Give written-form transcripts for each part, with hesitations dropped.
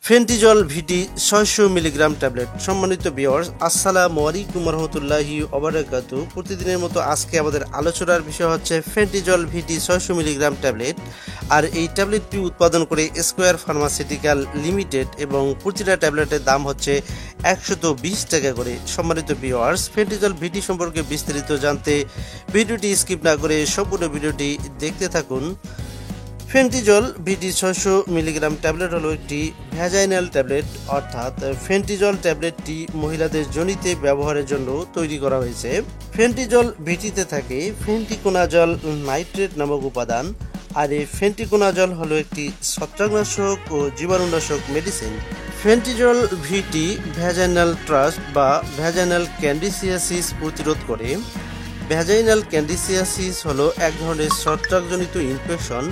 ফেন্টিজল ভিটি 600 milligram tablet. সম্মানিত viewers, আসসালামু আলাইকুম রহমতুল্লাহি ওবারাকাতু। প্রতিদিনের মতো আজকে আমাদের আলোচনার বিষয় হচ্ছে ফেন্টিজল ভিটি 600 মিলিগ্রাম ট্যাবলেট। আর এই ট্যাবলেটটি উৎপাদন করে স্কোয়ার ফার্মাসিউটিক্যাল লিমিটেড এবং প্রতিটা ট্যাবলেটের দাম হচ্ছে 120 টাকা করে। সম্মানিত ভিউয়ার্স, ফেন্টিজল ভিটি সম্পর্কে বিস্তারিত জানতে ভিডিওটি স্কিপ না করে সম্পূর্ণ ভিডিওটি দেখতে থাকুন। ফেন্টিজল ভিটি 600 মিলিগ্রাম ট্যাবলেট হলো একটি ভ্যাজাইনাল ট্যাবলেট, অর্থাৎ ফেন্টিজল ট্যাবলেটটি মহিলাদের যোনিতে ব্যবহারের জন্য তৈরি করা হয়েছে। ফেন্টিজল ভিটিতে থাকে ফেন্টিকোনাজল নাইট্রেট নামক উপাদান। আর এই ফেন্টিকোনাজল হলো একটি ছত্রাকনাশক ও জীবাণুনাশক মেডিসিন। ফেন্টিজল ভিটি ভ্যাজাইনাল ট্রাস্ট বা ভ্যাজাইনাল ক্যান্ডিসিয়াসিস প্রতিরোধ করে। ভ্যাজাইনাল ক্যান্ডিসিয়াসিস হলো এক ধরনের ছত্রাকজনিত ইনফেকশন।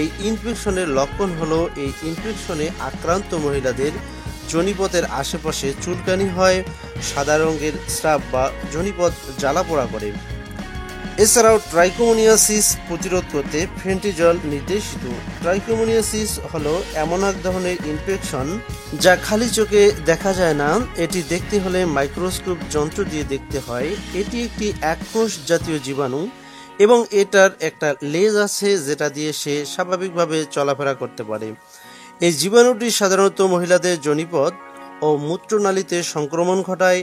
এই ইনফেকশনের লক্ষণ হলো এই ইনফেকশনে আক্রান্ত মহিলাদের যোনিপথের আশেপাশে চুলকানি হয়, সাদা রঙের স্রাব বা যোনিপথ জ্বালাপোড়া করে। এছাড়াও ট্রাইকোমোনিয়াসিস প্রতিরোধ করতে ফেন্টিজল নির্দেশিত। ট্রাইকোমোনিয়াসিস হলো এমন এক ধরনের ইনফেকশন যা খালি চোখে দেখা যায় না, এটি দেখতে হলে মাইক্রোস্কোপ যন্ত্র দিয়ে দেখতে হয়। এটি একটি এককোষ জাতীয় জীবাণু এবং এটার একটা লেজ আছে যেটা দিয়ে সে স্বাভাবিকভাবে চলাফেরা করতে পারে। এই জীবাণুটি সাধারণত মহিলাদের যোনিপথ ও মূত্রনালীতে সংক্রমণ ঘটায়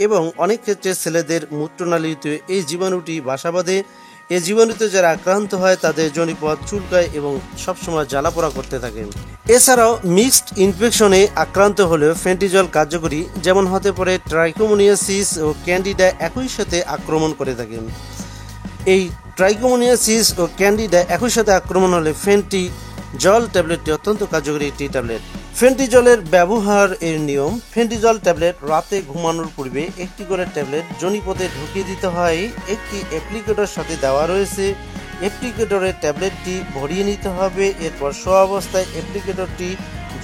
এবং অনেক ক্ষেত্রে ছেলেদের মূত্রনালীতে এই জীবাণুটি বাসা বাঁধে। এই জীবাণুতে যারা আক্রান্ত হয় তাদের যোনিপথ চুলকায় এবং সবসময় জ্বালাপোড়া করতে থাকে। এছাড়াও মিক্সড ইনফেকশনে আক্রান্ত হলেও ফেন্টিজল কার্যকরী, যেমন হতে পারে ট্রাইকোমোনিয়াসিস ও ক্যান্ডিডা একই সাথে আক্রমণ করে থাকে। এই ট্রাইকোমোনিয়াসিস ও ক্যান্ডিডা একই সাথে আক্রমণ হলে ফেন্টিজল ট্যাবলেটটি অত্যন্ত কার্যকরী একটি ট্যাবলেট। ফেন্টিজলের ব্যবহার এর নিয়ম: ফেন্টিজল ট্যাবলেট রাতে ঘুমানোর পূর্বে একটি করে ট্যাবলেট যোনিপথে ঢুকিয়ে দিতে হয়। একটি অ্যাপ্লিকেটর সাথে দেওয়া রয়েছে। অ্যাপ্লিকেটরে ট্যাবলেটটি ভরিয়ে নিতে হবে। এরপর শোয়া অবস্থায় অ্যাপ্লিকেটরটি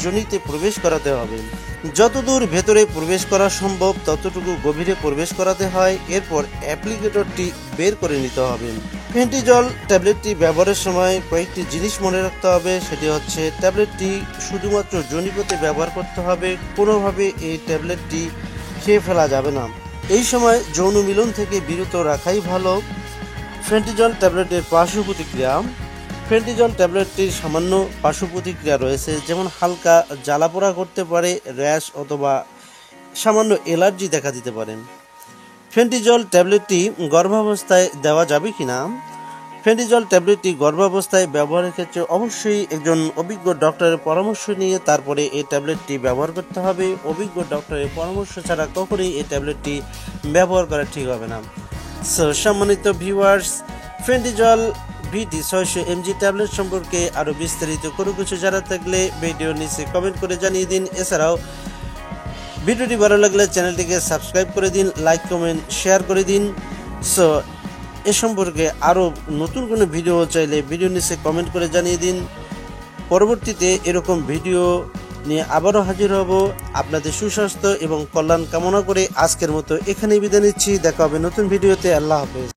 যোনিতে প্রবেশ করাতে হবে। যতদূর ভেতরে প্রবেশ করা সম্ভব ততটুকু গভীরে প্রবেশ করাতে হয়। এরপর অ্যাপ্লিকেটরটি বের করে নিতে হবে। ফেন্টিজল ট্যাবলেটটি ব্যবহারের সময় কয়েকটি জিনিস মনে রাখতে হবে। সেটি হচ্ছে, ট্যাবলেটটি শুধুমাত্র যোনিপথে ব্যবহার করতে হবে, কোনোভাবে এই ট্যাবলেটটি খেয়ে ফেলা যাবে না। এই সময় যৌন মিলন থেকে বিরত রাখাই ভালো। ফেন্টিজল ট্যাবলেটের পার্শ্ব প্রতিক্রিয়া: ফেন্টিজল ট্যাবলেটটির সামান্য পার্শ্ব প্রতিক্রিয়া রয়েছে, যেমন হালকা জ্বালাপোড়া করতে পারে, র্যাশ অথবা সামান্য অ্যালার্জি দেখা দিতে পারে। ফেন্টিজল ট্যাবলেটটি গর্ভাবস্থায় দেওয়া যাবে কিনা? ফেন্টিজল ট্যাবলেটটি গর্ভাবস্থায় ব্যবহারের ক্ষেত্রে অবশ্যই একজন অভিজ্ঞ ডক্টরের পরামর্শ নিয়ে তারপরে এই ট্যাবলেটটি ব্যবহার করতে হবে। অভিজ্ঞ ডক্টরের পরামর্শ ছাড়া কখনোই এই ট্যাবলেটটি ব্যবহার করা ঠিক হবে না। সম্মানিত ভিউয়ার্স, ফেন্টিজল ভিটি 600 mg ট্যাবলেট সম্পর্কে আরও বিস্তারিত কোনো কিছু জানার থাকলে ভিডিওর নিচে কমেন্ট করে জানিয়ে দিন। এছাড়াও ভিডিওটি ভালো লাগলে চ্যানেলটিকে সাবস্ক্রাইব করে দিন, লাইক কমেন্ট শেয়ার করে দিন। এ সম্পর্কে আরও নতুন কোনো ভিডিও চাইলে ভিডিওর নিচে কমেন্ট করে জানিয়ে দিন। পরবর্তীতে এরকম ভিডিও নিয়ে আবারও হাজির হব। আপনাদের সুস্বাস্থ্য এবং কল্যাণ কামনা করে আজকের মতো এখানেই বিদায় নিচ্ছি। দেখা হবে নতুন ভিডিওতে। আল্লাহ হাফেজ।